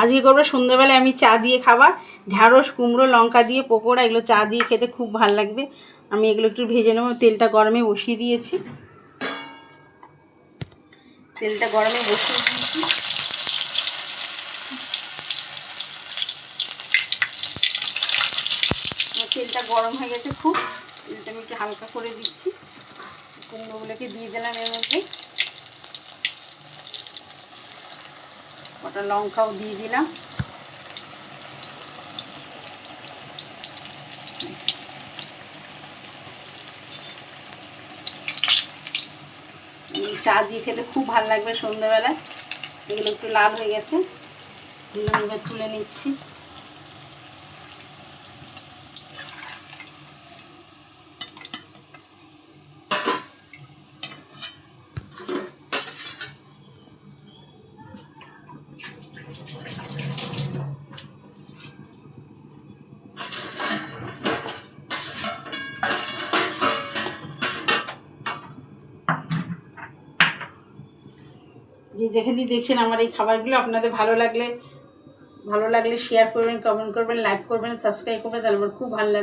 আজকে করবো সন্ধ্যাবেলায় আমি চা দিয়ে খাবার, ঢ্যাঁড়স কুমড়ো লঙ্কা দিয়ে পকোড়া, এগুলো চা দিয়ে খেতে খুব ভালো লাগবে। আমি এগুলো একটু ভেজে নেবো। তেলটা গরমে বসিয়ে দিয়েছি, তেলটা গরম হয়ে গেছে খুব। তেলটা আমি একটু হালকা করে দিচ্ছি। কুমড়োগুলোকে দিয়ে দিলাম এর মধ্যে, কটা লঙ্কাও দিয়ে দিলাম। চা দিয়ে খেতে খুব ভালো লাগবে সন্ধ্যাবেলায়। এগুলো একটু লাল হয়ে গেছে, এবার তুলে নিচ্ছি। যে যেখানেই দেখছেন আমার এই খাবারগুলো, আপনাদের ভালো লাগলে শেয়ার করবেন, কমেন্ট করবেন, লাইক করবেন, সাবস্ক্রাইব করবেন, তাহলে আমার খুব ভালো লাগবে।